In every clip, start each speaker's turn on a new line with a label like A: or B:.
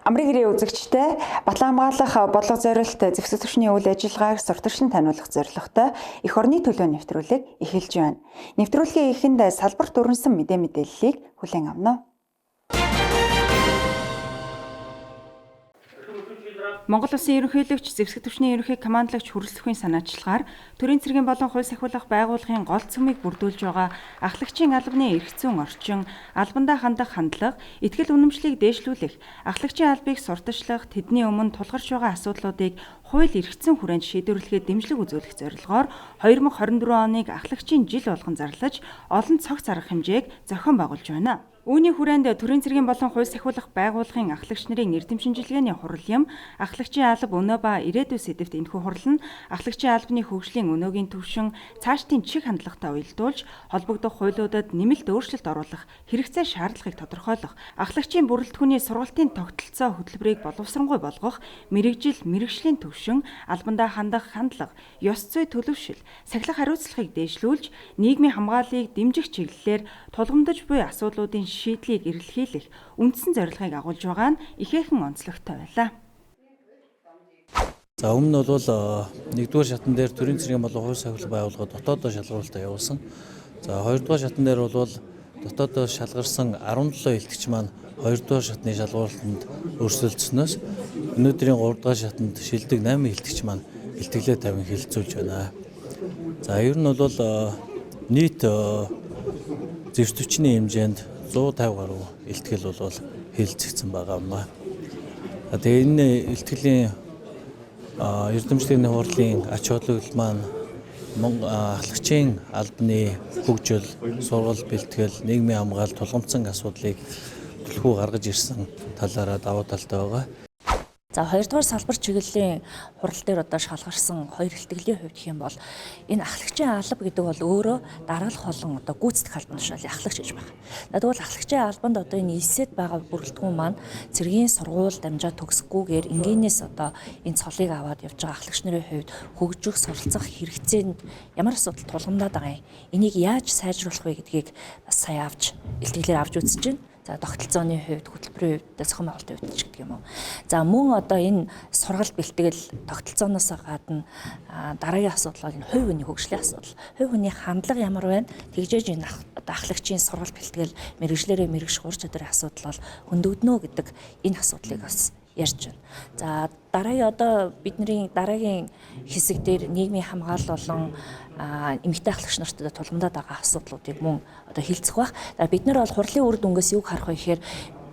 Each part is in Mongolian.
A: Амрын гэрээ үзэгчтэй Батлан хамгаалах бодлого зориулт зэвсэг түвшний үйл ажиллагааг сурталчин таниулах зорилготой эх орны төлөө нэвтрүүлэг эхэлж байна. Нэвтрүүлгийн эхэнд салбарт өрнөсөн мэдээллийг хүлээн авна. Монгол Улсын ерөнхийлөгч зэвсэг түвшний ерөнхий командлагч хүрэлцэхүйн санаачлагаар төрийн цэргийн болон хууль сахиулах байгууллагын гол цөмийг бүрдүүлж байгаа ахлагчийн албаны эрх зүйн орчин, албандаа хандах хандлага, итгэл үнэмшлийг дээшлүүлэх, ахлагчийн албыг сурталчлах, тэдний өмнө тулгарч байгаа асуудлуудыг хууль эрх зүйн хүрээнд шийдвэрлэхэд дэмжлэг үзүүлэх зорилгоор 2024 оныг ахлагчийн жил болгон зарлаж, олон цогц арга хэмжээг зохион байгуулж байна. Үүний хүрээнд төрийн цэргийн болон хууль сахиулах байгууллагын ахлагч нарын эрдэм шинжилгээний хурал яам, ахлагчийн алба өнөө ба ирээдүйн сэдэвт энэхүү хурал нь ахлагчийн албаны хөгжлийн өнөөгийн түвшин цаашдын чиг хандлагатай уялдуулж, холбогдох хуулиудад нэмэлт өөрчлөлт оруулах хэрэгцээ шаардлагыг тодорхойлох, ахлагчийн бүрэлдэхүүний сургалтын тогтолцоо хөтөлбөрийг боловсронгуй болгох, мэрэгжил, мэрэгшлийн түвшин, албандаа хандах хандлага, ёс зүй төлөвшил, сахилах хариуцлагыг дээшлүүлж, нийгмийн хамгааллыг дэмжих чиглэлээр тулгамдж буй асуудлуудын шийдлийг эрэлхийлэх үндсэн зорилгыг агуулж байгаа нь ихээхэн онцлогтой байлаа.
B: За өмнө нь бол нэгдүгээр шатан дээр төрийн цэргийн болон хууль сахиулах байгууллага дотоодоо шалгуулалтаа явуулсан. За хоёрдугаар шатан дээр бол дотоодоо шалгарсан 17 элтгэж маань хоёрдугаар шатны шалгуулалтанд өрсөлдсөнөөс өнөөдрийн 3-р шатанд шилдэг 8 элтгэж маань илтгэлээ тавин хилцүүлж байна. За ер нь бол нийт зэвсэг түвшний хэмжээнд 150 гаруй илтгэл бол хэлэлцэгдсэн байгаа юм аа. Тэгээ энэ илтгэлийн эрдэмтдийн хурлын ач холбогдол маань ахлагчийн албаны хөгжил, сургалт бэлтгэл, нийгмийн хамгаалалт тулгамдсан асуудлыг төлхөө гаргаж ирсэн талаараа давуу талтай байгаа.
C: За хоёрдугаар салбар чиглэлийн хурал дээр одоо шалгарсан хоёр илтгэлийн хувьд гэх юм бол энэ ахлагчийн алба гэдэг бол өөрөө дараалах болон одоо гүйцэтгэх албан тушаалын ахлагч гэж байна. Тэгвэл ахлагчийн албанд одоо энэ эсэд байгаа бүрэлдэхүүн маань цэргийн сургууль дамжаад төгсөхгүйгээр энгийнээс одоо энэ цолыг аваад явж байгаа ахлагч нарын хувьд хөгжих, суралцах хэрэгцээнд ямар асуудал тулгамдаад байгаа юм. Энийг яаж сайжруулах вэ гэдгийг бас сая илтгэлээр авч үзэж байна. За тогтолцооны хувьд, хөтөлбөрийн хувьд, зохион байгуулалтын хувьд ч гэдэг юм уу. За мөн одоо энэ сургалт бэлтгэл тогтолцооноос гадна дараагийн асуудал бол энэ хувь хүний хөгжлийн асуудал. Хувь хүний хандлага ямар байна? Тэгжээж энэ ахлагчийн сургалт бэлтгэл, мэрэгжлэрээ мэрэгш хур чадрын асуудал бол хөндөгднө гэдэг энэ асуудлыг бас ярьж байна. За дараагийн бидний дараагийн хэсэг дээр нийгмийн хамгаалал болон эмэгтэй ахлагч нартай тулгамдаад байгаа асуудлуудыг мөн одоо хилцэх бах. Бид нар бол хурлын үр дүнгээс юг харах вэ гэхээр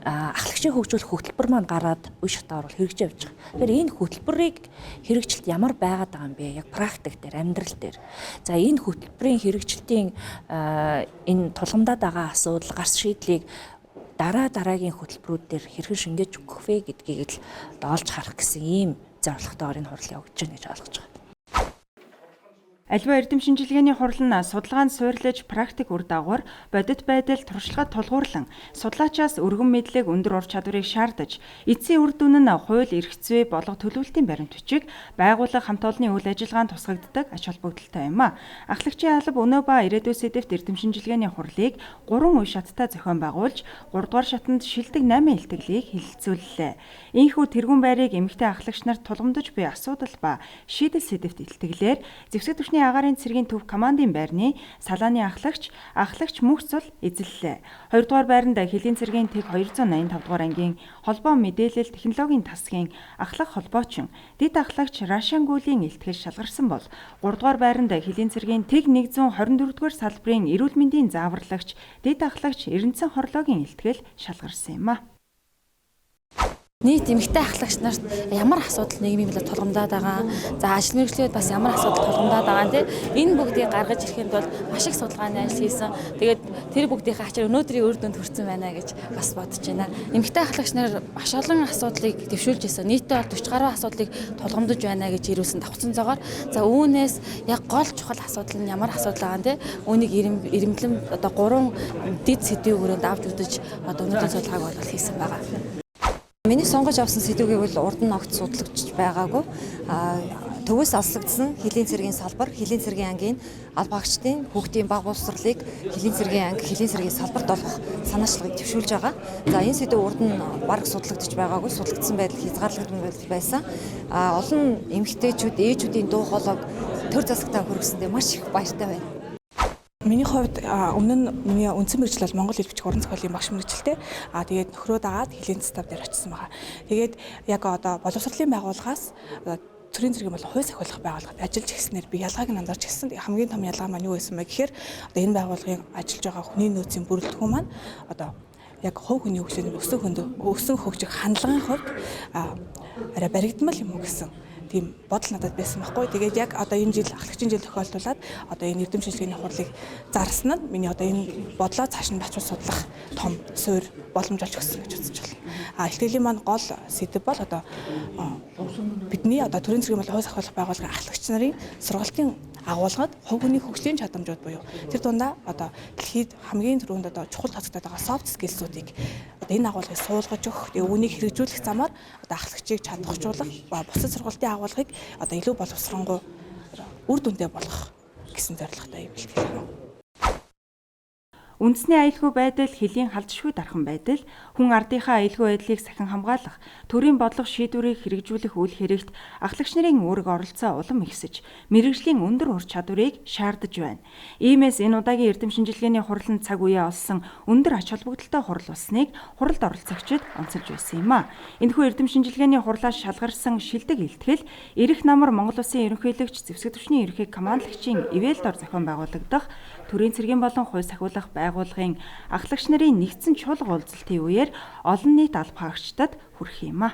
C: ахлагчийн хөгжүүлэх хөтөлбөр маань гараад үе шатаа орвол хэрэгжиж явж байгаа. Тэгэхээр энэ хөтөлбөрийг хэрэгжилт ямар байгаад байгаа юм бэ? Яг практик дээр, амьдрал дээр. За энэ хөтөлбөрийн хэрэгжилтийн энэ тулгамдаад байгаа асуудал, гарс шийдлийг дараагийн хөтөлбөрүүд дээр хэрхэн шингээж өгөх вэ гэдгийг л олж харах гэсэн ийм зорилготойгоор энэ хурлыг явуулж байна гэж ойлгож байгаа.
A: Аливаа эрдэм шинжилгээний хурал нь судалгаанд суйрлаж практик үр дагавар бодит байдал туршлагад тулгуурлан судлаачаас өргөн мэдлэг өндөр ур чадварыг шаардаж эцсийн үр дүн нь хууль эрх зүй болго төлөвлөлтийн баримт бичиг байгууллага хамт олонний үйл ажиллагаанд тусгагддаг ач холбогдолтой юм а. Ахлагчийн алба өнөө ба ирээдүйн сэдэвт эрдэм шинжилгээний хурлыг 3 үе шаттай зохион байгуулж 3-р шатанд шилдэг 8 илтгэлийг хэлэлцүүллээ. Ийхүү тэргүүн байрыг эмэгтэй ахлагч нарт тулгамдж буй асуудал ба шийдэл сэдэвт илтгэлээр зэвсэг түвшний агаарын цэргийн төв командын байрны салааны ахлагч мөхцөл эзэллээ. 2-р байранд Хилийн цэргийн тэг 285 дугаар ангийн холбоо мэдээлэл технологийн тасгийн ахлах холбоочин дэд ахлагч Рашангүлийн илтгэл шалгарсан бол 3-р байранд Хилийн цэргийн тэг 124 дугаар салбарын эрүүл мэндийн зааварлагч дэд ахлагч Эрдэнэсэн хорлоогийн илтгэл шалгарсан юм а.
D: Нийт эмэгтэй ахлагч нарт ямар асуудал нийгмийн билээ тулгамдаад байгаа. За ажил мэргэжлээд бас ямар асуудал тулгамдаад байгаа нэ. Энэ бүгдийг гаргаж ирэхэд бол маш их судалгааны ажил хийсэн. Тэгээд тэр бүгдийн ачаар өнөөдрийн үр дүнд хүрсэн байна гэж бас бодож байна. Эмэгтэй ахлагч нар маш олон асуудлыг дэвшүүлж ирсэн. Нийтдээ бол 40 гаруй асуудлыг тулгамдаж байна гэж ирүүлсэн давхцан зогоор. За үүнээс яг гол чухал асуудал нь ямар асуудал байгаа нэ. Үүнийг ирэмблэн одоо 3 дэд сэдвийн өрөөнд авч үзэж одоо өнөөдрийн судалгааг бол хийсэн байгаа.
E: Миний сонгож авсан сэдвийг бол урд нь огт судлагдж байгаагүй. төвөөс олслогдсон хөлийн цэргийн салбар, хөлийн цэргийн ангийн алба агчдын хүүхдийн бага боловсролыг хөлийн цэргийн анги, хөлийн цэргийн салбарт олгох санаачлагыг төвшүүлж байгаа. За энэ сэдв урд нь бараг судлагдчих байгаагүй, судлагдсан байдал хязгаарлагдсан байдал байсан. Олон эмэгтэйчүүд, ээжүүдийн дуу хоолойг төр засагтаа хүргэсэндээ маш их баяртай байна.
F: Миний хувьд өмнө нь миний үндсэн мэргэжил бол Монгол хэл бичих уран зохиолын багш мэргэжилтэй. Тэгээд нөхрөө дагаад хөлийн цэцэв дээр очсон байгаа. Тэгээд яг одоо боловсролын байгууллагаас төрийн цэргийн болон хууль сахиулах байгууллагад ажиллаж ирсэнээр би ялгааг нь анзаарч ирсэн. Хамгийн том ялгаа маань юу байсан бэ гэхээр одоо энэ байгууллагын ажиллаж байгаа хүний нөөцийн бүрэлдэхүүн маань одоо яг хувь хүний хөгжлийн өсөн хөгжих хандлагын хувьд арай баригдмал юм уу гэсэн тийм бодол надад байсан байхгүй. Тэгээд яг одоо энэ жил ахлагчийн жил тохиолдуулаад одоо энэ эрдэм шинжилгээний хурлыг зарсан нь миний одоо энэ бодлоо цааш нь бачуул судлах том суурь боломж олж өгсөн гэж үзэж байна. Илтгэлийн маань гол сэдэв бол одоо бидний одоо төрийн цэргийн болон хууль сахиулах байгууллагын ахлагч нарын сургалтын агуулгад хувь хүний хөгжлийн чадамжууд буюу тэр дундаа одоо дэлхийд хамгийн түрүүнд одоо чухал тооцогдоод байгаа soft skills-уудыг одоо энэ агуулгыг суулгаж өгөх, тэгээ үүнийг хэрэгжүүлэх замаар одоо ахлагчийг чадваржуулах ба бусад сургалтын агуулгыг одоо илүү боловсронгуй үр дүндээ болгох гэсэн зорилготой юм хэлдэг.
A: Үндэсний аюулгүй байдал, хөлийн халдшгүй дархан байдал, хүн ардынхаа аюулгүй байдлыг сахин хамгаалах, төрийн бодлого шийдвэрийг хэрэгжүүлэх үйл хэрэгт ахлагч нарын үүрэг оролцоо улам ихсэж, мэргэжлийн өндөр ур чадварыг шаардаж байна. Иймээс энэ удаагийн эрдэм шинжилгээний хурланд цаг үеэ олсон өндөр ач холбогдолтой хурал болсныг хуралд оролцогчид онцолж байсан юм а. Энэхүү эрдэм шинжилгээний хурлаас шалгарсан шилдэг илтгэл, Ирэх намар Монгол Улсын ерөнхийлөгч зэвсэг түвшний ерөнхий командлагчийн ивэлдор зохион байгуулагдах төрийн цэргийн болон хууль сахиулах байгууллагын ахлагч нарын нэгдсэн чуулга уулзалтын үеэр олон нийт алба хаагчдад хүрэх юм а.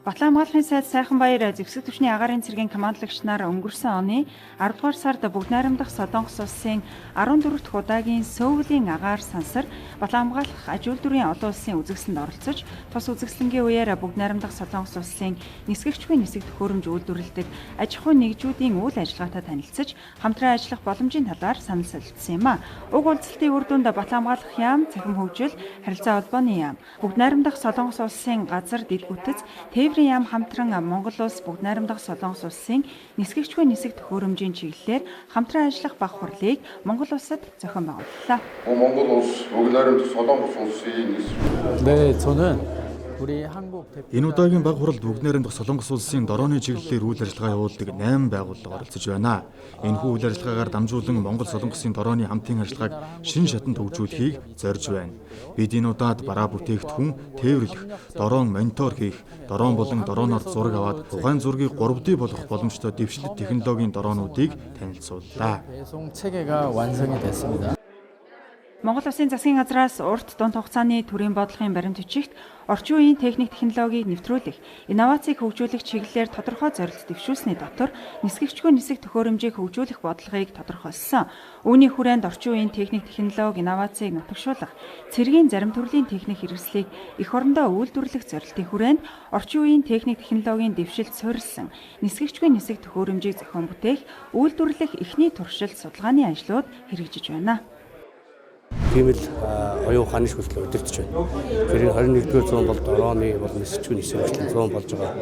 A: Батлан хамгаалахын сайд Сайханбаяр зэвсэг түвшний агаарын цэргийн командлагч нар өнгөрсөн оны 10 дугаар сард Бүгд найрамдах Солонгос улсын 14 дахь удаагийн Сөүлийн агаар сансар Батлан хамгаалах аж үйлдвэрийн олон улсын үзэсгэлэнд оролцож, тус үзэсгэлэнгийн үеэр Бүгд найрамдах Солонгос улсын нисгэгчгүй нисэг төхөөрөмж үйлдвэрлэдэг аж ахуйн нэгжүүдийн үйл ажиллагаатай танилцж, хамтран ажиллах боломжийн талаар санал солилцсон юм а. Уг уулзалтын үр дүнд Батлан хамгаалах яам, цахим хөгжил, харилцаа холбооны яам, Бүгд найрамдах Солонгос улсын газар дэд бүтэц, яам хамтран Монгол улс Бүгд найрамдах Солонгос улсын нисгэгчгүй нисэг төхөөрөмжийн чиглэлээр хамтран ажиллах баг хурлыг Монгол улсад зохион байгууллаа.
G: Монгол улс Бүгд найрамдах Солонгос улсын
H: 네, 저는 우리 한국
I: Энэ удаагийн баг хуралд Бүгд найрамдах Солонгос улсын дорооны чиглэлээр үйл ажиллагаа явуулдаг 8 байгууллага оролцож байна. Энэхүү үйл ажиллагаагаар дамжуулан Монгол Солонгосын дорооны хамтын ажиллагааг шин шатанд хөгжүүлэхийг зорьж байна. Бид энэ удаад бараа бүтээгдэхүүн тээвэрлэх, дорон монитор хийх, дорон болон дороноор зураг аваад ухаан зургийг 3D болгох боломжтой дэвшлэлт технологийн дороонуудыг танилцууллаа.
H: 배송 체계가 완성이 됐습니다.
A: Монгол Улсын засгийн газраас урт дунд хугацааны төрийн бодлогын баримт бичигт орчин үеийн техник технологиг нэвтрүүлэх, инновацийг хөгжүүлэх чиглэлээр тодорхой зорилт дэвшүүлсний дотор нисгэгчгүй нисэг төхөөрөмжийг хөгжүүлэх бодлогыг тодорхойлсон. Үүний хүрээнд орчин үеийн техник технологи инновацийг нутагшуулах, цэргийн зарим төрлийн техник хэрэгслийг эх орондоо үйлдвэрлэх зорилтын хүрээнд орчин үеийн техник технологийн дэвшилт суурилсан нисгэгчгүй нисэг төхөөрөмжийг зохион бүтээх, үйлдвэрлэх эхний туршилт судалгааны ажлууд хэрэгжиж байна.
J: Тийм л оюун ухааны шүлтлэл удирдах байна. Тэр 21-р зуун бол дорооны бол нисгэгчгүй нисэг хөгжлийн зуун болж байгаа.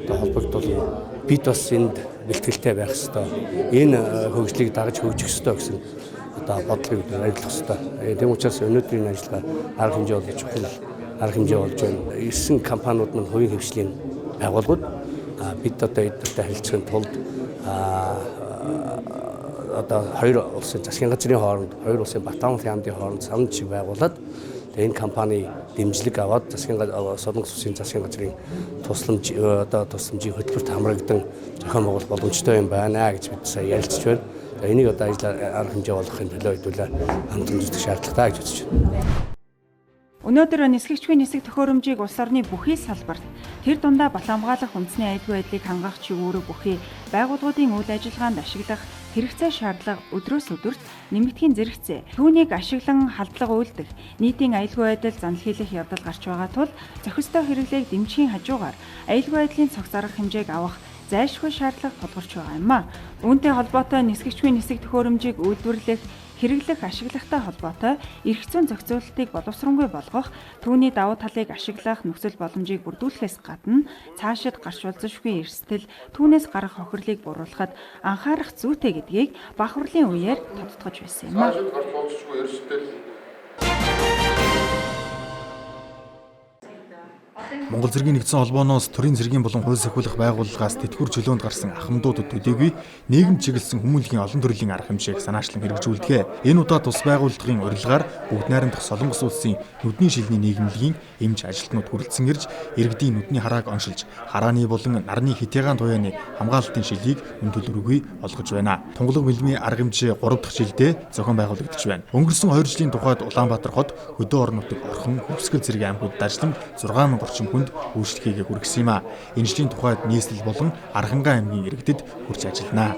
J: Одоо холбогдол бид бас энд бэлтгэлтэй байх ёстой. Энэ хөгжлийг дагаж хөгжих ёстой гэсэн одоо бодлогыг ажиллах ёстой. Тэм учраас өнөөдрийн ажиллагаа арга хэмжээ болж чухал арга хэмжээ болж байна. 9 компаниуд маань хувийн хвшлийн байгууллагууд бид одоо эдгээртэй харилцахын тулд одоо хоёр улсын засгийн газрын хооронд, хоёр улсын Батлан яамдын хооронд санал жишээ байгуулад энэ компани дэмжлэг аваад Солонгос улсын засгийн газрын тусламжийн хөтөлбөрт хамрагдан зохион байгуулах боломжтой юм байна гэж бид сая ярилцж байна. Энийг одоо арга хэмжээ болгохын төлөө хэдүүлээ хамтран үзэх шаардлагатай гэж үзэж байна.
A: Өнөөдөр нисгэгчгүй нисэг төхөөрөмжийг улс орны бүхий салбарт тэр дундаа Батлан хамгаалах үндэсний аюулгүй байдлыг хангах чиглэлээр бүхий байгууллагуудын үйл ажиллагаанд ашиглах хэрэгцээ шаардлага өдрөөс өдөрт нэмэгдэхийн зэрэгцээ. Түүнийг ашиглан халдлага үйлдэх, нийтийн аюулгүй байдал занал хийх явдал гарч байгаа тул зохистой хэрэглээг дэмжихийн хажуугаар аюулгүй байдлын цогц арга хэмжээг авах зайлшгүй шаардлага тулгарч байгаа юм а. Үүнтэй холбоотой нисгэгчгүй нисэг төхөөрөмжийг үйлдвэрлэх, хэрэглэх ашиглагтай холбоотой эрх зүйн зохицуулалтыг боловсронгүй болгох, түүний давуу талыг ашиглах нөхцөл боломжийг бүрдүүлэхээс гадна цаашид гарч болзошгүй эрсдэл, түүнээс гарах хохирлыг буруулахад анхаарах зүйтэй гэдгийг бахварлын үеэр тодтогч байсан юм а.
G: Цаашид гарч болзошгүй эрсдэл
I: Монгол Цэргийн нэгдсэн холбооноос төрийн цэргийн болон хууль сахиулах байгууллагаас тэтгэвэр чөлөөнд гарсан ахмадуудад төдийгүй нийгэм чиглэсэн хүмүүнлэгийн олон төрлийн арга хэмжээг санаачлан хэрэгжүүлдэг. Энэ удаа тус байгууллагын урилгаар бүгд найрамдах Солонгос улсын нүдний шилний нийгэмлэгийн эмч ажилтнууд хүрэлцэн ирж иргэдийн нүдний харааг оншилж харааны болон нарны хитягаан туяаны хамгаалалтын шилийг өндөлрөгүй олгож байна. Тунгалаг мэлмийн арга хэмжээ 3 дахь жилдээ зохион байгуулагдаж байна. Өнгөрсөн 2 жилийн тухайд Улаанбаатар хот, Хөдөө орон нутаг, Орхон, Хөвсгөл зэрэг аймагуудад ажиллан 6000 орчим хүнд үйлчлэгийг хүргэсэн юм а. Энэ жилийн тухайд нийслэл болон Архангай аймгийн иргэдэд хүрч ажиллана.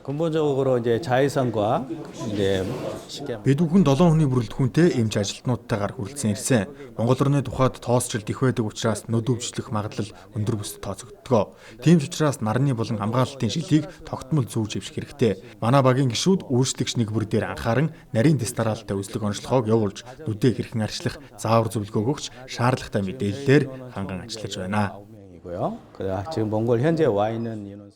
H: 근본적으로 이제 자외선과 이제 쉽게
I: Бид бүхэн 7 хүний бүрэлдэхүүнтэй эмч ажилтнуудтайгаар хүрэлцэн ирсэн. Монгол орны тухайд тоосчлт их байдаг учраас нөдөвчлөх магадлал өндөр бүс тооцогддог. Тийм ч учраас нарны болон хамгаалалтын шилийг тогтмол зүүж эвших хэрэгтэй. Манай багийн гишүүд үйлчлэгч нэг бүр дээр анхааран нарийн тест дараалттай үзлэг онцлогоог явуулж нүдээ хэрхэн арчлах заавар зөвлөгөө өгч шаардлагатай мэдээллээр ханган ажиллаж байна.
H: 명이고요. 지금 몽골 현재 와 있는 인원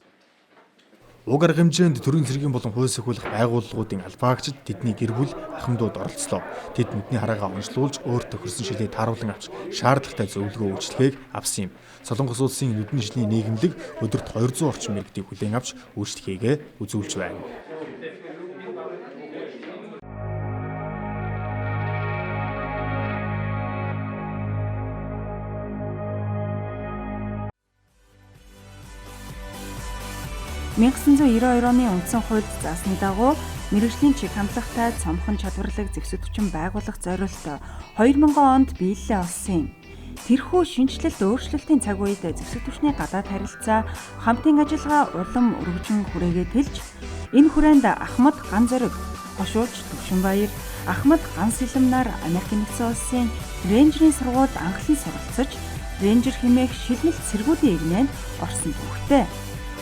I: Уг арга хэмжээнд төрийн цэргийн болон хууль сахиулах байгууллагуудын албаагчид тэдний гэр бүл ахмадууд оролцлоо. Тэд нүдний хараагаа онцлуулж өөр тохирсон шилээ тааруулан авч шаардлагатай зөвлөгөө үйлчлэгийг авсан юм. Солонгос улсын нүдний шилний нийгэмлэг өдөрт 200 орчим иргэдийг хүлээн авч үйлчлэгийг үзүүлж байна.
A: (1992) оны үндсэн хуульд заасны дагуу мэргэжлийн чиг хандлагатай цомхон чадварлаг зэвсэгтвчин байгуулах зорилттой 2000 онд биелэлээ олсон юм. Тэрхүү шинжилэлт өөрчлөлтийн цаг үед зэвсэгтвчний гадаад харилцаа хамтын ажиллагаа улам өргөжин хүрээгээ тэлж энэ хүрээнд Ахмад Ган Зориг, Хошууч Төвшинбаяр, Ахмад Ган Сэлэм нар Америкийн нэгдсэн улсын рейнжерийн сургуульд анхлан суралцаж рейнжер хэмээх шилмэлт цэргүүдийн игнэнд орсон түүхтэй.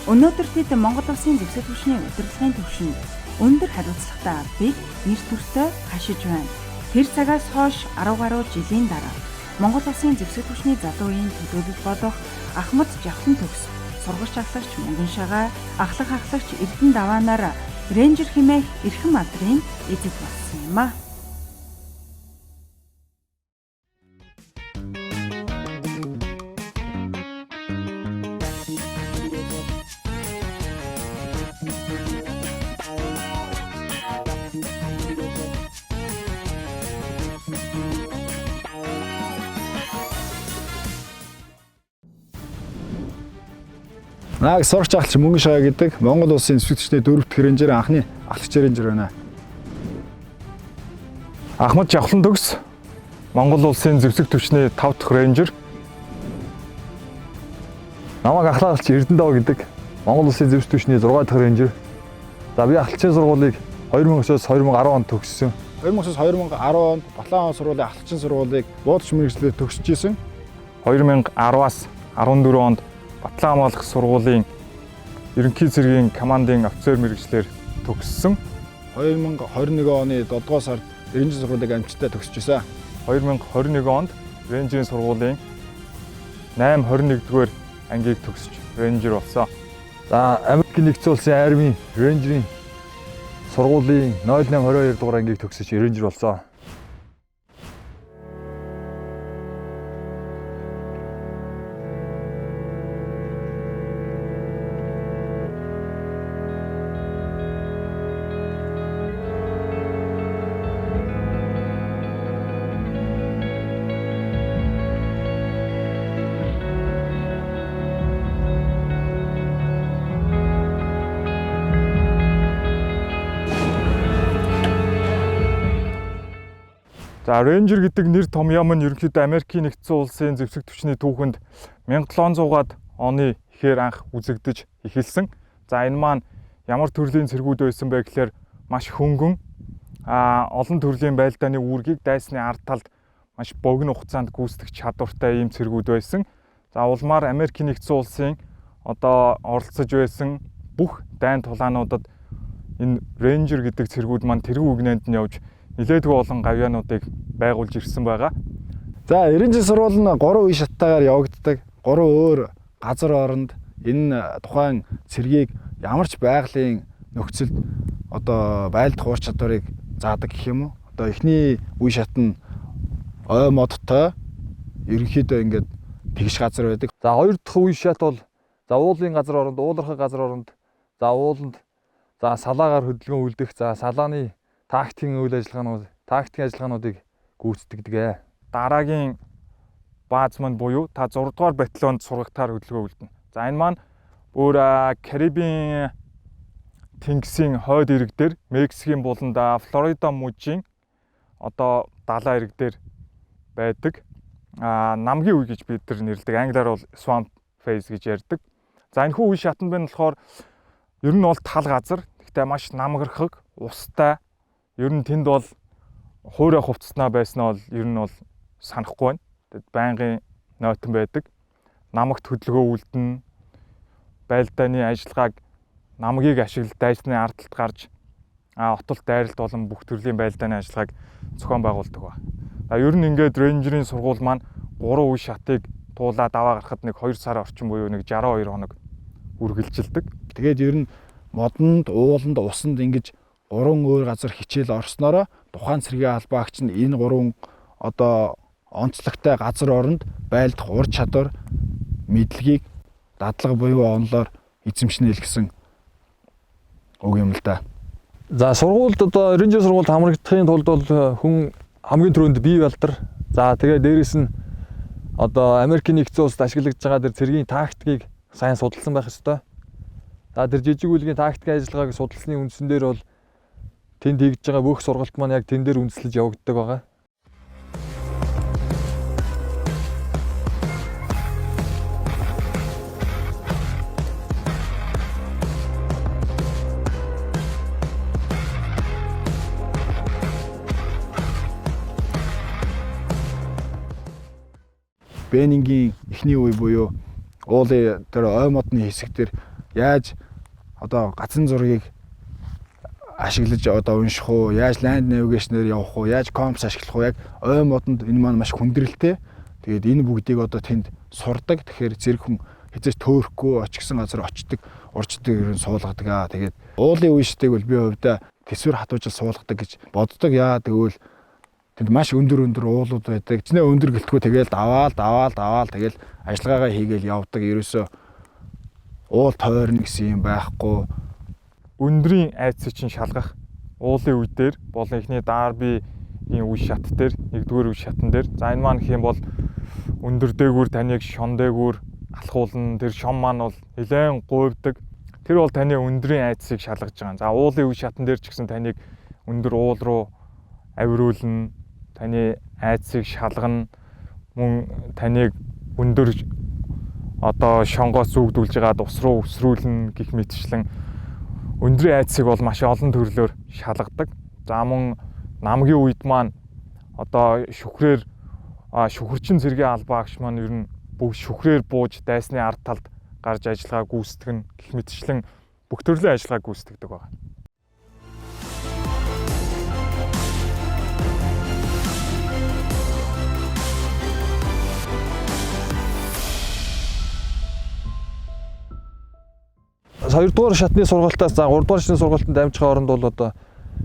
A: Өнөөдөр тэд Монгол улсын зэвсэгтвчний удирдлагын түвшинд өндөр хариуцлагатай авдыг нэр төртөө хашиж байна. Тэр цагаас хойш 10 гаруй жилийн дараа Монгол улсын зэвсэгтвчний залуу үеийн төлөөлөл болох Ахмад Жавхлан төгс, сургач ахлагч Мөнгөн Шагаа, ахлагч Эрдэнэ Даваанаар рейнжер хэмээх эрхэм алдрын эзэд болсон юм а.
K: Наг сурагч ахлагч Мөнгөн Шагаа гэдэг Монгол улсын зэвсэгтвчний 4 дахь рейнжерийн анхны ахлагч рейнжер байна. Ахмад Жавхлан төгс Монгол улсын зэвсэгтвчний 5 дахь рейнжер. Намайг ахлагч Эрдэнэ Дав гэдэг Монгол улсын зэвсэгтвчний 6 дахь рейнжер. За би ахлагчийн сургуулийг 2009-оос 2010 онд төгссөн. 2009-оос 2010 онд Батлан сургуулийн ахлагчийн сургуулийг буудагч мэргэжлээр төгсөж исэн. 2010-аас 14 онд Батлан хамгаалах сургуулийн ерөнхий цэргийн командын офицер мэргэжлэр төгссөн. 2021 оны 7 дугаар сард рейнжер сургуулийг амжилттай төгсөж исэн. 2021 онд рейнжерийн сургуулийн 8-21-р ангийг төгсөж рейнжер болсон. За Америкийн нэгдсэн улсын армийн рейнжерийн сургуулийн 0822 дугаар ангийг төгсөж рейнжер болсон. За рейнжер гэдэг нэр томьёом нь ерөнхийдөө Америкийн нэгдсэн улсын зэвсэгтвчний түүхэнд 1700-аад оны ихээр анх үзэгдэж эхэлсэн. За энэ маань ямар төрлийн цэргүүд байсан бэ гэхээр маш хөнгөн олон төрлийн байлдааны үүргийг дайсны ард талд маш богино хугацаанд гүйцэтгэх чадвартай ийм цэргүүд байсан. За улмаар Америкийн нэгдсэн улсын одоо оролцож байсан бүх дайн тулаануудад энэ Ranger гэдэг цэргүүд маань тэргүй үгнээнд нь явж нэлээдгүй олон гавьяануудыг байгуулж ирсэн байгаа. За 90 жил сургууль нь 3 үе шаттайгаар явагддаг. 3 өөр газар оронд энэ тухайн цэргийг ямар ч байгалийн нөхцөлд одоо байлдах ур чадварыг заадаг гэх юм уу. Одоо эхний үе шат нь ой модтой ерөнхийдөө ингээд тэгш газар байдаг. За хоёр дахь үе шат бол за уулын газар оронд, уулархаг газар оронд, за ууланд за салаагаар хөдөлгөөн үлдэх, за салааны тактикийн үйл ажиллагаануудыг гүйцэтгэдэг. Дараагийн бааз маань буюу та 6 дугаар батальонд сургагтаар хөдөлгөөн үлдэнэ. За энэ маань өөр Карибын тэнгисийн хойд ирэг дээр Мексикийн буланд Флорида мужийн одоо далайн ирэг дээр байдаг. Намгийн үе гэж бид нар нэрлэдэг. Англиар бол swamp phase гэж ярьдаг. За энэ хүү үе шатанд байна болохоор ер нь бол тал газар. Гэхдээ маш намгархаг, устай. Ер нь тэнд бол хуурай хувцснаа байснаа бол ер нь бол санахгүй байна. Тэгэд байнгын нойтон байдаг. Намагт хөдөлгөөн үлдэнэ. Байлдааны ажиллагааг намгийг ашиглаж дайсны ардталд гарч отолт дайралт болон бүх төрлийн байлдааны ажиллагааг зохион байгуулдаг ба. Ер нь ингээд Ranger-ийн сургууль маань 3 үе шатыг туулаад аваа гарахад нэг 2 сар орчим буюу нэг 62 хоног үргэлжилдэг. Тэгээд ер нь модонд, ууланд, усанд ингэж 3 өөр газар хичээл орсноороо тухайн цэргийн албаагч нь энэ 3 одоо онцлогтой газар оронд байлдах ур чадвар, мэдлэгийг дадлага буюу онлоор эзэмшнэ гэсэн үг юм л да. За сургуульд одоо Ranger сургуульд хамрагдахын тулд бол хүн хамгийн түрүүнд бие балдар. За тэгээ дээрэс нь одоо Америкийн нэгдсэн улсад ашиглагдж байгаа тэр цэргийн тактикийг сайн судалсан байх ёстой. За тэр жижиг үлгийн тактикийн ажиллагааг судалсны үндсэн дээр бол тэнд хийж байгаа бүх сургалт маань яг тэн дээр үндэслэж явагддаг байгаа. Бенингийн эхний үе буюу уулын тэр ой модны хэсэг дээр яаж одоо гацан зургийг ашиглаж одоо унших уу, яаж land navigation-ээр явах уу, яаж компас ашиглах уу, яг ой модонд энэ маань маш хүндрэлтэй. Тэгээд энэ бүгдийг одоо тэнд сурдаг. Тэгэхээр зэрэг хүн хязгаарч төөрөхгүй очихсан газар очдог, урчдаг ерөн суулгадаг. Тэгээд уулын үе шатыг бол би хувьдаа төсвөр хатуужил суулгадаг гэж боддог. Яа тэгвэл тэнд маш өндөр уулууд байдаг. Чинээ өндөр гэлтгүү тэгэл даваал тэгэл ажиллагаагаа хийгээл явдаг. Ерөөсөө уул тойрно гэсэн юм байхгүй. Өндрийн айцыг чинь шалгах уулын үе дээр болон эхний Дарбигийн үе шат дээр, нэгдүгээр үе шатн дээр. За энэ маань гэх юм бол өндөр дээгүүр таныг шон дээгүүр алхуулна. Тэр шон маань бол нэлээд гуйвдаг. Тэр бол таны өндрийн айцыг шалгаж байгаа. За уулын үе шатн дээр ч гэсэн таныг өндөр уул руу авируулна. Таны айцыг шалгана, мөн таныг өндөр одоо шонгоос зүгдүүлж байгаа ус руу өсрүүлнэ гэх мэтчлэн өндрийн айцыг бол маш олон төрлөөр шалгадаг. За мөн намгийн үед маань одоо шүхэрчин цэргийн албаагч маань ер нь бүх шүхрээр бууж дайсны ард талд гарч ажиллагаа гүйцэтгэн гэх мэтчлэн бүх төрлийн ажиллагааг гүйцэтгэдэг байна. Хоёрдугаар шатны сургалтаас за 3 дугаар шатны сургалтанд амжихын оронд бол одоо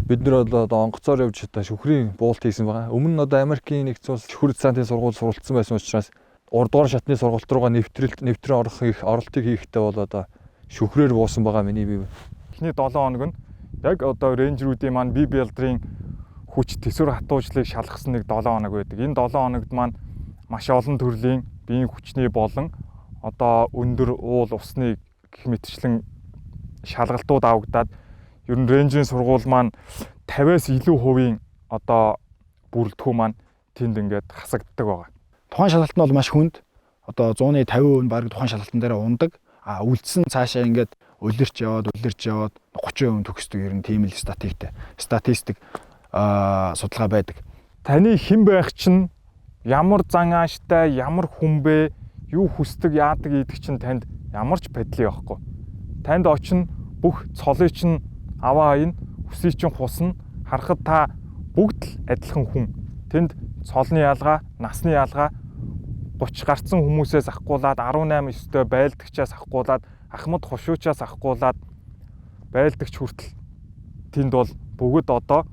K: бид нэр бол одоо онгоцоор явж одоо шүхрийн буулт хийсэн байгаа. Өмнө нь одоо Америкийн нэгдсэн улс шүхэр цаантын сургууль суралцсан байсан учраас 3 дугаар шатны сургалт руугаа нэвтрэн оролтыг хийхдээ бол одоо шүхрээр буусан байгаа миний бие. Эхний 7 хоног нь яг одоо Ranger-уудын маань бие балдрын хүч төсвөр хатуужлыг шалгасан нэг 7 хоног байдаг. Энэ 7 хоногт маань маш олон төрлийн биеийн хүчний болон одоо өндөр уул усны гэх мэтчлэн шалгалтууд авагдаад ер нь Ranger-ийн сургууль маань 50-аас илүү хувийн одоо бүрэлдэхүүн маань тэнд ингээд хасагддаг байгаа. Тухайн шалгалт нь бол маш хүнд. Одоо 150% баг тухайн шалгалтын дээр ундаг. Үлдсэн цаашаа ингээд улирч яваад 30% төгсдөг ер нь тийм л статистик судалгаа байдаг. Таны хэн байх чинь ямар зан ааштай, ямар хүн бэ, юу хүсдэг, яадаг ийдэг чинь танд ямар ч байдлын явахгүй. Танд очино бүх цолыг чинь аваа хаяна, үсийг чинь хусна. Харахад та бүгд л адилхан хүн. Тэнд цолны ялгаа, насны ялгаа 30 гарцсан хүмүүсээс ахгуулаад 18 9-тэй байлдагчаас ахгуулаад ахмад хушуучаас ахгуулаад байлдагч хүртэл тэнд бол бүгд одоо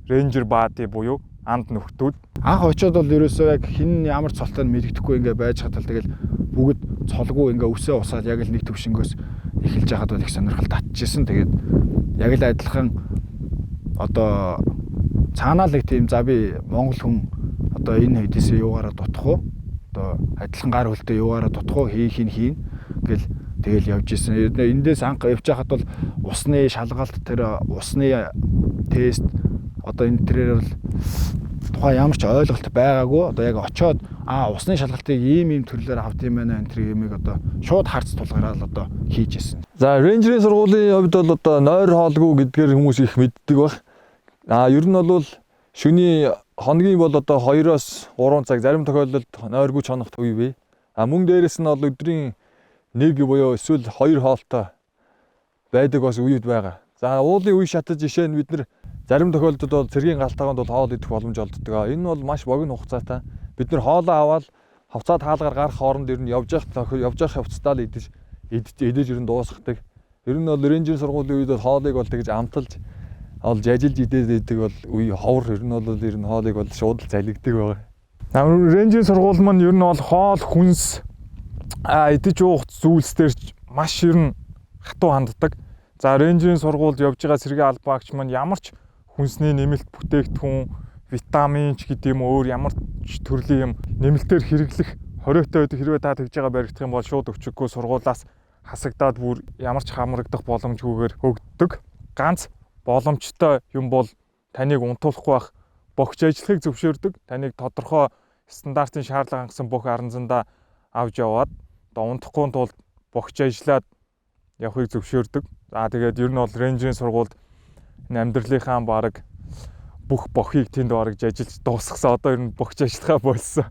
K: рейнжер бади буюу анд нөхдүүд.
L: Анх очиод бол ерөөсөө яг хин ямар цолтой нь мэддэхгүй ингээ байж хатал тэгэл бүгд цолгүй ингээ өсөө усаад яг л нэг төвшнгөөс эхэлж яхад бол их сонирхол татчихсан. Тэгээд яг л адилхан одоо цаанаа л нэг тийм за би монгол хүн одоо энэ хэдийсээ юугаараа дутах уу? Одоо адилхан гар хөлтөө юугаараа дутах уу? Хийн гэл тэгэл явж исэн. Эндээс анх явж хахад бол усны шалгалт тэр усны тест одоо энэ төрөөр бол тухайн ямар ч ойлголт байгаагүй. Одоо яг очиод усны шалгалтыг ийм төрлөөр авд юм байна энэ төр юмыг одоо шууд харц тулгараад одоо хийж исэн.
K: За рейнжерийн сургуулийн хувьд бол одоо нойр хоолгүй гэдгээр хүмүүс их мэддэг баг. Ер нь бол шөнийн хоногийн бол одоо 2-оос 3 цаг зарим тохиолдолд нойргүй чонох үе бий. Мөн дээрэс нь бол өдрийн 1 буюу эсвэл 2 хоолтой байдаг бас үед байгаа. За уулын үе шатаж жишээ нь бид нар зарим тохиолдолд бол цэргийн галтайганд бол хоол идэх боломж олддог. Энэ бол маш богино хугацаатай. Бид нар хоолоо аваад хавцаа таалгаар гарах хооронд ер нь явж явах явцдаа л идэж ер нь дуусгадаг. Ер нь бол рейнжер сургуулийн үед бол хоолыг бол тэгж амталж олж ажиллаж идээд байдаг бол үе ховор ер нь хоолыг бол шууд л залгидаг байгаа. Рейнжер сургууль маань ер нь бол хоол хүнс идэж уух зүйлс дээр маш ер нь хатуу ханддаг. За рейнжерийн сургуульд явж байгаа сэргийн албан багч маань ямар ч хүнсний нэмэлт бүтээгдэхүүн, витамин ч гэдэг юм өөр ямар ч төрлийн юм нэмэлтээр хэрэглэх хориотой байдаг. Хэрвээ та тэгж байгаа баригдах юм бол шууд өчиггүй сургуулаас хасагдаад бүр ямар ч хамрагдах боломжгүйгээр өгдөг. Ганц боломжтой юм бол таныг унтуулахгүй байх богч ажиллахыг зөвшөөрдөг. Таныг тодорхой стандартын шаардлага хангасан бүх аран зандаа авч яваад одоо унтахгүй тулд богч ажиллаад явахыг зөвшөөрдөг. Тэгээд ер нь бол рейнжерийн сургуульд амьдралынхаа бараг бүх бохийг тэнд бараг ажиллаж дуусгасан. Одоо ер нь богч ажиллахаа болсон.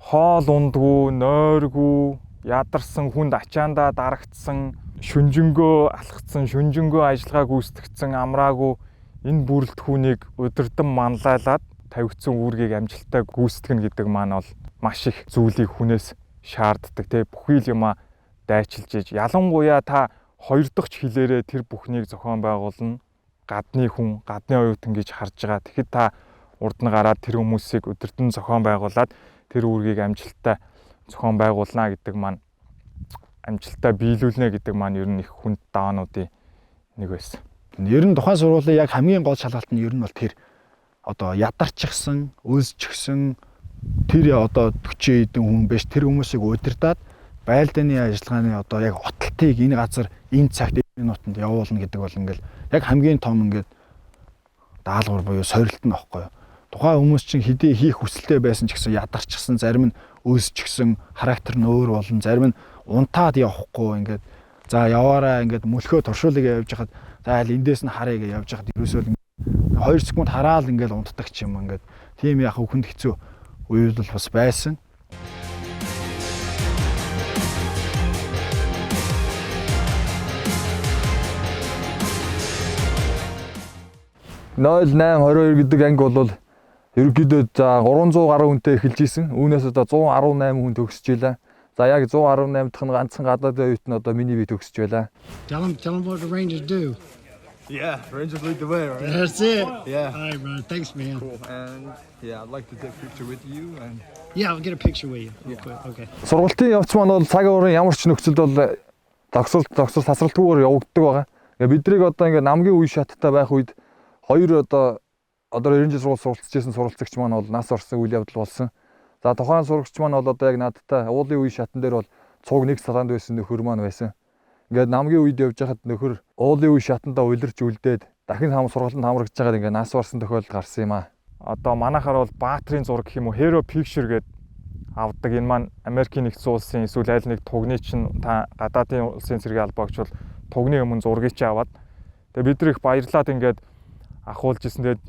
K: Хоол ундгүй, нойргүй, ядарсан хүнд ачаандаа дарагдсан, шүнжэнгөө алхацсан, шүнжэнгөө ажиллагаа гүйцэтгэсэн амраагүй энэ бүрэлдэхүүнийг удирдан манлайлаад тавигдсан үүргийг амжилттай гүйцэтгэнэ гэдэг маань бол маш их зүйлийг хүнээс шаарддаг. Бүхий л юмаа дайчилж иж ялангуяа та хоёр дахь хилээрээ тэр бүхнийг зохион байгуулна. Гадны хүн, гадны оюутан гэж харж байгаа. Тэгэхэд та урд нь гараад тэр хүмүүсийг удирдан зохион байгуулад тэр үүргийг амжилттай зохион байгуулна гэдэг маань амжилттай биелүүлнэ гэдэг маань ер нь их хүнд даваануудын нэг байсан.
L: Ер нь тухайн сургуулийн яг хамгийн гол шалгалт нь ер нь бол тэр одоо ядарчихсан, өлсчихсэн тэр одоо 40 хэдэн хүн биш тэр хүмүүсийг удирдаад байлдааны ажиллагааны одоо яг отолтыг энэ газар энэ цагт энэ минутанд явуулна гэдэг бол ингээл яг хамгийн том ингээд даалгавар буюу сорилт нь аахгүй юу. Тухайн хүмүүс чинь хэдий хийх хүсэлтэй байсан ч гэсэн ядарчихсан, зарим нь өлсчихсэн, характер нь өөр болон зарим нь унтаад явахгүй ингээд за яваараа ингээд мөлхөө туршуулыг явж хахад за аль эндээс нь харъя гэж явж хахад ерөөсөө 2 секунд хараал ингээд унтдаг ч юм ингээд тийм яг хүнд хэцүү үйл бол бас байсан.
K: 0822 гэдэг анги бол ерөнхийдөө за 300 гаруй хүнтэй эхэлж исэн. Үүнээс одоо 118 хүн төгсөж байлаа. За яг 118 дахь нь ганцхан гадаадын оюутан одоо миний бие төгсөж байлаа.
M: Tell them what the Rangers do.
N: Yeah, Rangers lead the way, right?
M: That's it.
N: Yeah.
M: All right, brother. Thanks, man.
N: Cool. And yeah, I'd like to take a picture with you and
M: yeah, I'll get a picture with you real quick. Okay.
K: Сургалтын явц маань бол цаг уурын ямар ч нөхцөлд бол тогсолт тасралтгүйгээр явагддаг байгаа. Бид нарыг одоо ингээ намгийн үе шаттай байх үед хоёр одоо рейнжер суралцчихсан суралцагч маань бол нас орсон үйл явдал болсон. За тухайн сурагч маань бол одоо яг надтай уулын үе шатан дээр бол цуг нэг салаанд байсан нөхөр маань байсан. Ингээд намгийн үед явж байхад нөхөр уулын үе шатандаа улирч үлдээд дахин сургалтанд хамрагдж байгаад ингээд нас орсон тохиолдол гарсан юм аа. Одоо манайхаар бол баатрийн зураг гэх юм уу Hero Picture гэдэг авдаг. Энэ маань Америкийн нэгдсэн улсын эсвэл аль нэг тугны чинь та гадаадын улсын цэргийн албаагч бол тугны өмнө зургийг чи аваад тэгээ бид нар их баярлаад ингээд ахуулж исэн. Тэгээд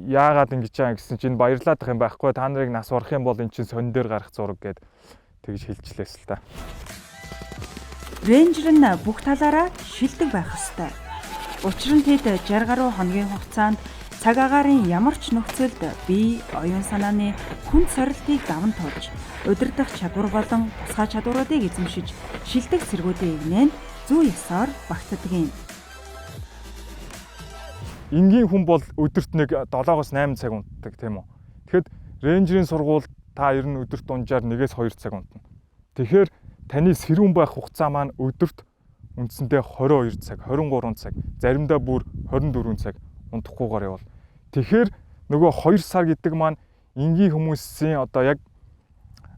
K: яагаад ингэж чаа гэсэн чинь баярлаад ах юм байхгүй. Та нарыг нас барах юм бол эн чинь сонин дээр гарах зураг гэд тэгж хэлжлээс л та.
A: Рейнжер нь бүх талаараа шилдэг байх ёстой. Учир нь тэд 60 гаруй хоногийн хугацаанд цаг агаарын ямар ч нөхцөлд бие, оюун санааны хүнд сорилтыг даван туулж, удирдах чадвар болон тусгай чадваруудыг эзэмшиж, шилдэг цэргүүдийн игнэнд зүй ёсоор багтдаг.
K: Энгийн хүн бол өдөрт нэг 7-8 цаг унтдаг тийм үү. Тэгэхэд рейнжерийн сургууль та ер нь өдөрт унжаар 1-2 цаг унтна. Тэгэхээр таны сэрүүн байх хугацаа маань өдөрт үндсэндээ 22 цаг, 23 цаг, заримдаа бүр 24 цаг унтахгүйгээр явал. Тэгэхээр нөгөө 2 сар гэдэг маань энгийн хүмүүсийн одоо яг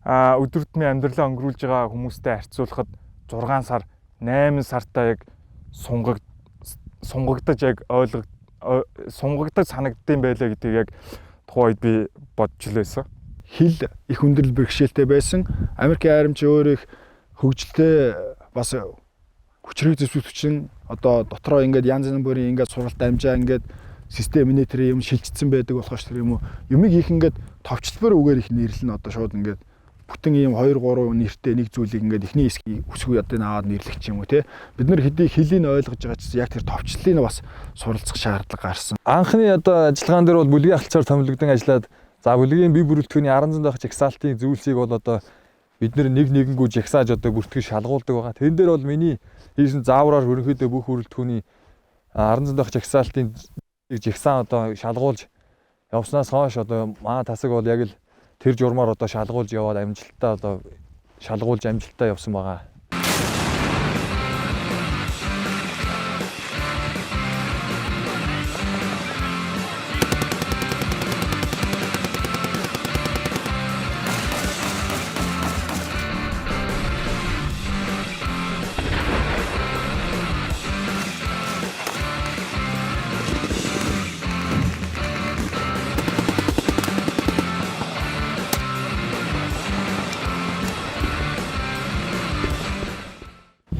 K: өдөртний амьдралаа өнгөрүүлж байгаа хүмүүстэй харьцуулахад 6 сар, 8 сартаа яг сунгагдаж яг сунгагдаж санагдсан байлаа гэдгийг яг тухайн үед би бодж лээсэн.
L: Хил их өндөрлөл бэрхшээлтэй байсан. Америкийн айрамч өөр их хөгжилтэй бас хүчрэг зэвсэгчин одоо дотроо ингээд янз бүрийн ингээд сургалт амжаа ингээд систем минитер юм шилжчихсэн байдаг болохоос тэр юм уу юмыг их ингээд товчлбор үгээр их нэрлэн одоо шууд ингээд бүтэн ийм 2-3 нэртэй нэг зүйлийг ингээд эхний хэсгийг үсгүй ядыг аваад нэрлэх юм уу те бид нар хэдий хэлийг ойлгож байгаа ч яг тэр товчлалыг бас суралцах шаардлага гарсан.
K: Анхны одоо ажиллагаан дээр бол бүлгийн ахлцаар томилогдсон ажиллаад за бүлгийн бие бүрэлдэхүүний 10 зам дах жагсаалтын зөвлөсийг бол одоо бид нар нэгэнгүү жагсааж одоо бүртгэж шалгуулдаг байгаа. Тэрэн дээр бол миний хийсэн заавраар ерөнхийдөө бүх бүрэлдэхүүний 10 зам дах жагсаалтын жагсаан одоо шалгуулж явснаас хойш одоо маа тасаг бол яг л тэр журмаар одоо шалгуулж яваад амжилттай одоо шалгуулж амжилттай явсан байгаа.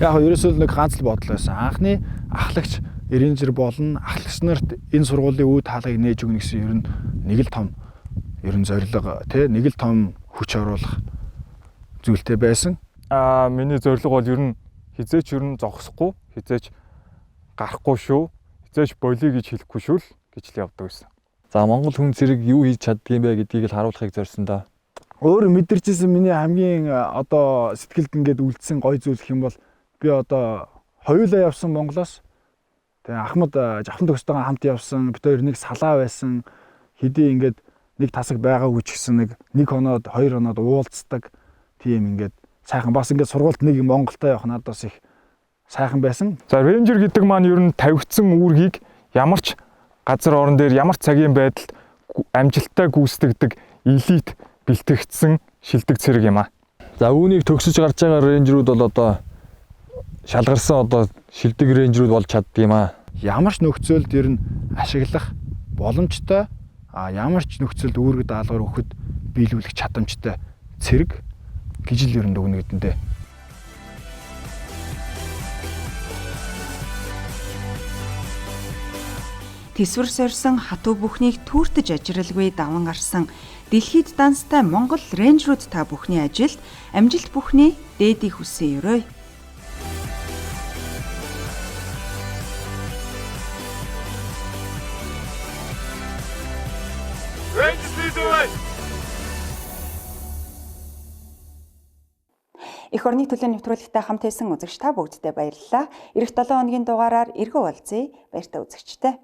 L: Яг ерөөсөө нэг ганц л бодол байсан. Анхны ахлагч рейнжер болно. Ахлагч нарт энэ сургуулийн үе таалгыг нээж өгнө гэсэн ер нь нэг л том зорилго тий нэг л том хүч оруулах зүйлтэй байсан.
K: Миний зорилго бол ер нь хизээч ер нь зогсохгүй, хизээч гарахгүй шүү, хизээч болиё гэж хэлэхгүй шүү л гэж л явдаг байсан. За Монгол хүн зэрэг юу хийж чаддгийм бэ гэдгийг л харуулахыг зорьсон да.
L: Өөр мэдэрчсэн миний хамгийн одоо сэтгэлд ингээд үлдсэн гой зүйл гэх юм бол би одоо хоёулаа явсан Монголоос. Тэгээ Ахмад Жавхан төгстөгөө хамт явсан. Бид хоёр нэг салаа байсан. Хэдий ингээд нэг тасаг байгаагүй ч гэсэн нэг хоноод 2 хоноод уулздаг. Тийм ингээд сайхан бас ингээд сургуульд нэг Монголтой явах надаас их сайхан байсан.
K: За рейнжер гэдэг маань ер нь тавигдсан үүргийг ямар ч газар орон дээр ямар ч цагийн байдалд амжилттай гүйцэтгэдэг элит бэлтгэгдсэн шилдэг цэрэг юм аа. За үүнийг төгсөж гарч байгаа рейнжерүүд бол одоо шалгарсан одоо шилдэг рейнжерүүд болж чаддаг юм аа.
L: Ямар ч нөхцөлд ер нь ашиглах боломжтой, ямар ч нөхцөлд үүрэг даалгавар өгөхөд биелүүлэх чадамжтай цэрэг гэж л ер нь дүгнэгдэндээ.
A: Тэсвэр сорьсон хатуу бүхнийг түүртэж ажиралгүй даван гарсан дэлхийд данстай Монгол рейнжерүүд та бүхний ажилд амжилт бүхний дээдийг хүсье өрөөе. Эх орны төлөө нэвтрүүлэгтээ хамт байсан үзэгч та бүгддээ баярлалаа. Ирэх 7 хоногийн дугаараар эргэн уулзъя. Баяртай үзэгчтэй.